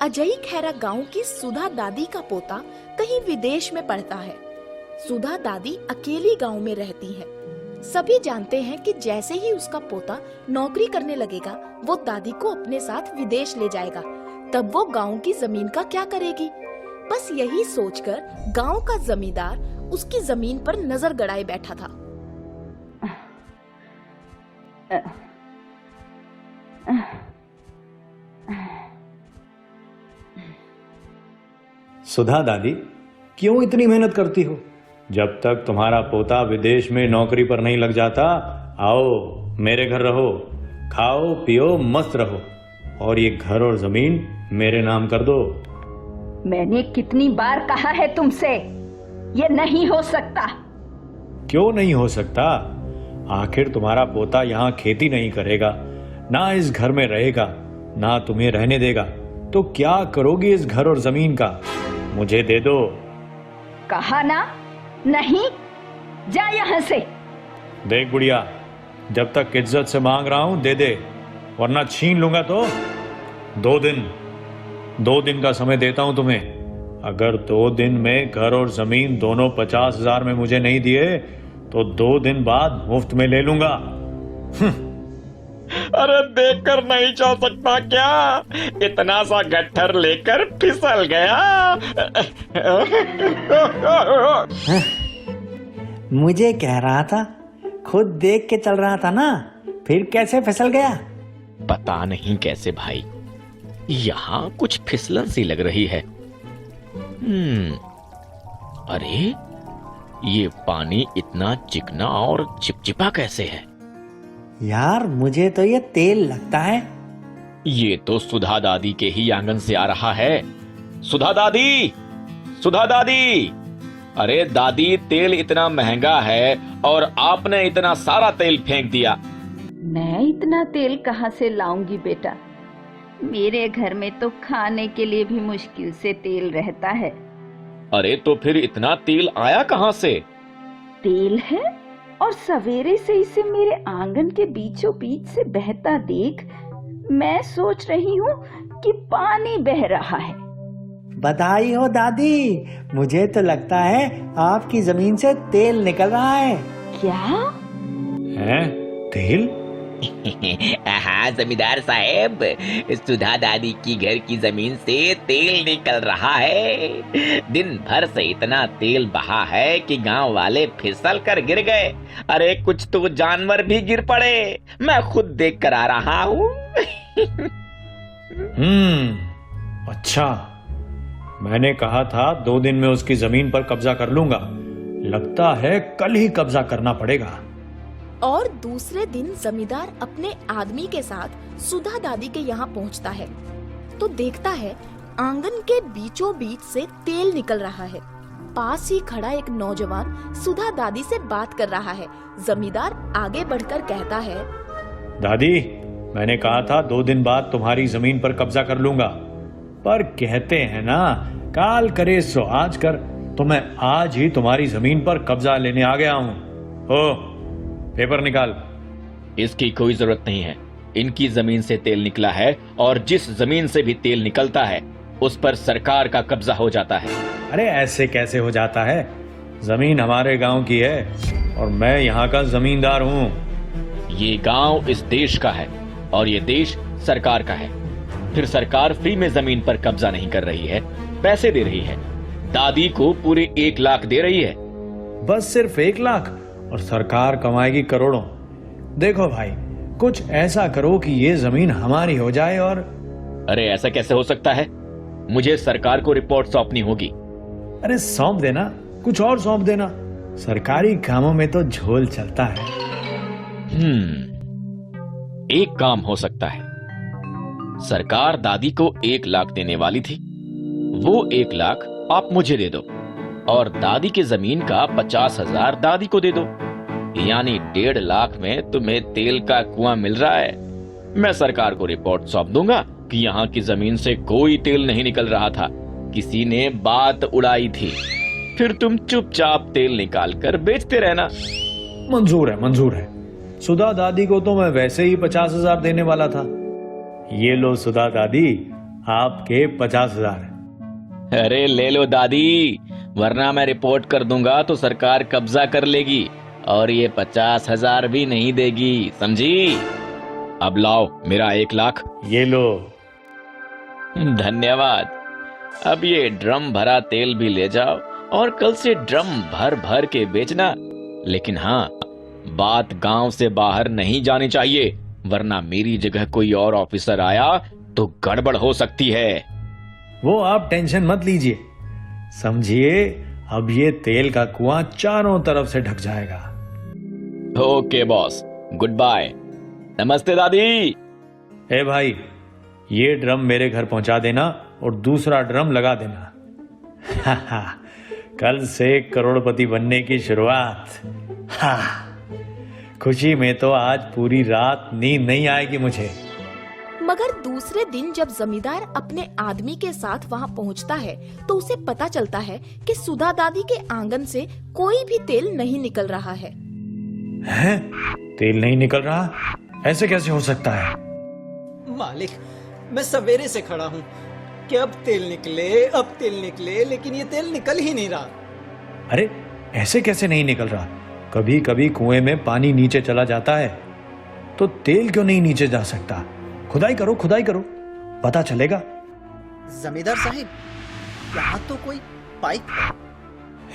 अजई खैरा गांव की सुधा दादी का पोता कहीं विदेश में पढ़ता है। सुधा दादी अकेली गांव में रहती है। सभी जानते हैं कि जैसे ही उसका पोता नौकरी करने लगेगा, वो दादी को अपने साथ विदेश ले जाएगा। तब वो गांव की जमीन का क्या करेगी? बस यही सोचकर गांव का जमींदार उसकी जमीन पर नजर गड़ाए बैठा था। सुधा दादी, क्यों इतनी मेहनत करती हो? जब तक तुम्हारा पोता विदेश में नौकरी पर नहीं लग जाता, आओ मेरे घर रहो, खाओ पियो मस्त रहो, और ये घर और जमीन मेरे नाम कर दो। मैंने कितनी बार कहा है तुमसे, ये नहीं हो सकता। क्यों नहीं हो सकता? आखिर तुम्हारा पोता यहाँ खेती नहीं करेगा, ना इस घर में रहेगा, ना तुम्हें रहने देगा, तो क्या करोगी इस घर और जमीन का? मुझे दे दो। कहा ना, नहीं, जा यहाँ से। देख बुढ़िया, जब तक इज्जत से मांग रहा हूं दे दे, वरना छीन लूंगा तो। 2 दिन का समय देता हूं तुम्हें। अगर 2 दिन में घर और जमीन दोनों 50,000 में मुझे नहीं दिए तो 2 दिन बाद मुफ्त में ले लूंगा। अरे देखकर नहीं चल सकता क्या? इतना सा गट्ठर लेकर फिसल गया। मुझे कह रहा था, खुद देख के चल रहा था ना, फिर कैसे फिसल गया? पता नहीं कैसे भाई, यहाँ कुछ फिसलन सी लग रही है। अरे ये पानी इतना चिकना और चिपचिपा कैसे है? यार मुझे तो ये तेल लगता है। ये तो सुधा दादी के ही आंगन से आ रहा है। सुधा दादी, सुधा दादी! अरे दादी, तेल इतना महंगा है और आपने इतना सारा तेल फेंक दिया। मैं इतना तेल कहाँ से लाऊंगी बेटा? मेरे घर में तो खाने के लिए भी मुश्किल से तेल रहता है। अरे तो फिर इतना तेल आया कहाँ से? तेल है और सवेरे से इसे मेरे आंगन के बीचों बीच से बहता देख मैं सोच रही हूँ कि पानी बह रहा है। बधाई हो दादी, मुझे तो लगता है आपकी जमीन से तेल निकल रहा है। क्या है? तेल? हाँ जमींदार साहब, सुधा दादी की घर की जमीन से तेल निकल रहा है। दिन भर से इतना तेल बहा है कि गांव वाले फिसल कर गिर गए। अरे कुछ तो जानवर भी गिर पड़े, मैं खुद देख कर आ रहा हूँ। अच्छा, मैंने कहा था 2 दिन में उसकी जमीन पर कब्जा कर लूंगा। लगता है कल ही कब्जा करना पड़ेगा। और दूसरे दिन जमींदार अपने आदमी के साथ सुधा दादी के यहाँ पहुँचता है तो देखता है आंगन के बीचों बीच से तेल निकल रहा है। पास ही खड़ा एक नौजवान सुधा दादी से बात कर रहा है। जमींदार आगे बढ़कर कहता है, दादी, मैंने कहा था 2 दिन बाद तुम्हारी जमीन पर कब्जा कर लूंगा, पर कहते हैं ना, काल करे सो आज कर, तो मैं आज ही तुम्हारी जमीन पर कब्जा लेने आ गया हूँ। ओ पेपर निकाल। इसकी कोई जरूरत नहीं है। इनकी जमीन से तेल निकला है और जिस जमीन से भी तेल निकलता है उस पर सरकार का कब्जा हो जाता है। अरे ऐसे कैसे हो जाता है? जमीन हमारे गांव की है और मैं यहाँ का जमींदार हूँ। ये गांव इस देश का है और ये देश सरकार का है। फिर सरकार फ्री में जमीन पर कब्जा नहीं कर रही है, पैसे दे रही है। दादी को पूरे 1 लाख दे रही है। बस सिर्फ 1 लाख और सरकार कमाएगी करोड़ों। देखो भाई, कुछ ऐसा करो कि ये जमीन हमारी हो जाए। और अरे ऐसा कैसे हो सकता है? मुझे सरकार को रिपोर्ट सौंपनी होगी। अरे सौंप देना, कुछ और सौंप देना, सरकारी कामों में तो झोल चलता है। एक काम हो सकता है। सरकार दादी को 1 लाख देने वाली थी, वो 1 लाख आप मुझे दे दो और दादी की जमीन का 50,000 दादी को दे दो, यानी 1.5 लाख में तुम्हें तेल का कुआं मिल रहा है। मैं सरकार को रिपोर्ट सौंप दूंगा कि यहाँ की जमीन से कोई तेल नहीं निकल रहा था, किसी ने बात उड़ाई थी। फिर तुम चुपचाप तेल निकाल कर बेचते रहना। मंजूर है, मंजूर है। सुधा दादी को तो मैं वैसे ही 50,000 देने वाला था। ये लो सुधा दादी, आपके 50,000। अरे ले लो दादी, वरना मैं रिपोर्ट कर दूंगा तो सरकार कब्जा कर लेगी और ये 50,000 भी नहीं देगी, समझी? अब लाओ मेरा 1 लाख। ये लो। धन्यवाद। अब ये ड्रम भरा तेल भी ले जाओ और कल से ड्रम भर भर के बेचना। लेकिन हाँ, बात गांव से बाहर नहीं जानी चाहिए, वरना मेरी जगह कोई और ऑफिसर आया तो गड़बड़ हो सकती है। वो आप टेंशन मत लीजिए, समझिए अब ये तेल का कुआं चारों तरफ से ढक जाएगा। Okay boss, goodbye. नमस्ते दादी। ए भाई, ये ड्रम मेरे घर पहुंचा देना और दूसरा ड्रम लगा देना। कल से करोड़पति बनने की शुरुआत। खुशी में तो आज पूरी रात नींद नहीं आएगी मुझे। मगर दूसरे दिन जब जमींदार अपने आदमी के साथ वहाँ पहुँचता है तो उसे पता चलता है कि सुधा दादी के आंगन से कोई भी तेल नहीं निकल रहा है। हैं? तेल नहीं निकल रहा? ऐसे कैसे हो सकता है? मालिक, मैं सवेरे से खड़ा हूँ कि अब तेल निकले, लेकिन ये तेल निकल ही नहीं रहा। अरे ऐसे कैसे नहीं निकल रहा? कभी कभी कुएं में पानी नीचे चला जाता है, तो तेल क्यों नहीं नीचे जा सकता? खुदाई करो, पता चलेगा। जमींदार साहिब, यहाँ तो कोई पाइप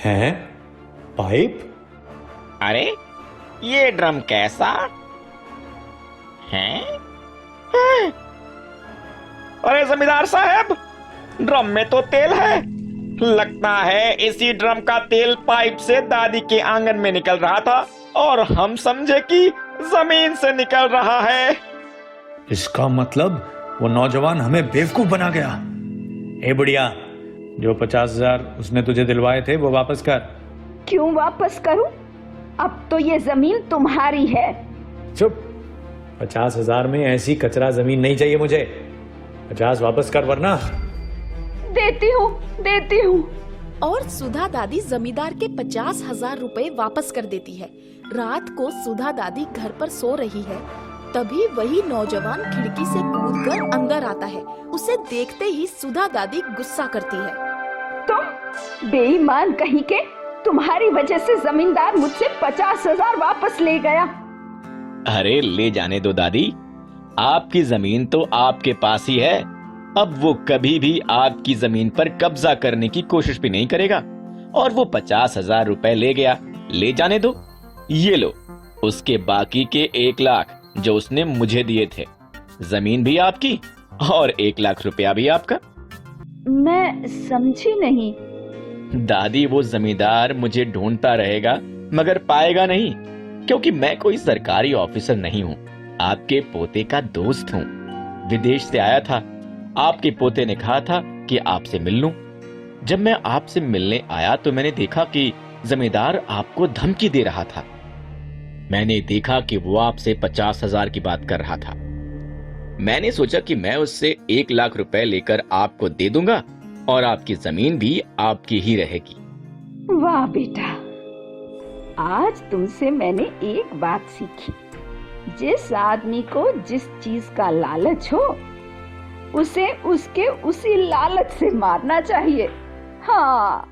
हैं? पाइप? अरे ये ड्रम कैसा है? अरे जमींदार साहब, ड्रम में तो तेल है। लगता है इसी ड्रम का तेल पाइप से दादी के आंगन में निकल रहा था और हम समझे कि जमीन से निकल रहा है। इसका मतलब वो नौजवान हमें बेवकूफ बना गया। ए बुढ़िया, जो 50,000 उसने तुझे दिलवाए थे वो वापस कर। क्यों वापस करूं? अब तो ये जमीन तुम्हारी है। चुप। 50,000 में ऐसी कचरा जमीन नहीं चाहिए मुझे। 50 वापस कर, वरना। देती हूँ। और सुधा दादी जमींदार के 50,000 रुपए वापस कर देती है। रात को सुधा दादी घर पर सो रही है, तभी वही नौजवान खिड़की से कूदकर अंदर आता है। उसे देखते ही सुधा दादी गुस्सा करती है। तुम बेईमान कहीं के, तुम्हारी वजह से जमींदार मुझसे 50,000 वापस ले गया। अरे ले जाने दो दादी, आपकी जमीन तो आपके पास ही है। अब वो कभी भी आपकी जमीन पर कब्जा करने की कोशिश भी नहीं करेगा। और वो 50,000 रुपए ले गया, ले जाने दो। ये लो उसके बाकी के 1 लाख जो उसने मुझे दिए थे। जमीन भी आपकी और 1 लाख रुपया भी आपका। मैं समझी नहीं। दादी, वो जमींदार मुझे ढूंढता रहेगा मगर पाएगा नहीं, क्योंकि मैं कोई सरकारी ऑफिसर नहीं हूँ, आपके पोते का दोस्त हूँ। विदेश से आया था, आपके पोते ने कहा था कि आपसे मिल लूं। जब मैं आपसे मिलने आया तो मैंने देखा कि जमींदार आपको धमकी दे रहा था। मैंने देखा कि वो आपसे 50,000 की बात कर रहा था। मैंने सोचा कि मैं उससे 1 लाख रुपए लेकर आपको दे दूंगा और आपकी जमीन भी आपकी ही रहेगी। वाह बेटा, आज तुमसे मैंने एक बात सीखी। जिस आदमी को जिस चीज का लालच हो, उसे उसके उसी लालच से मारना चाहिए। हाँ।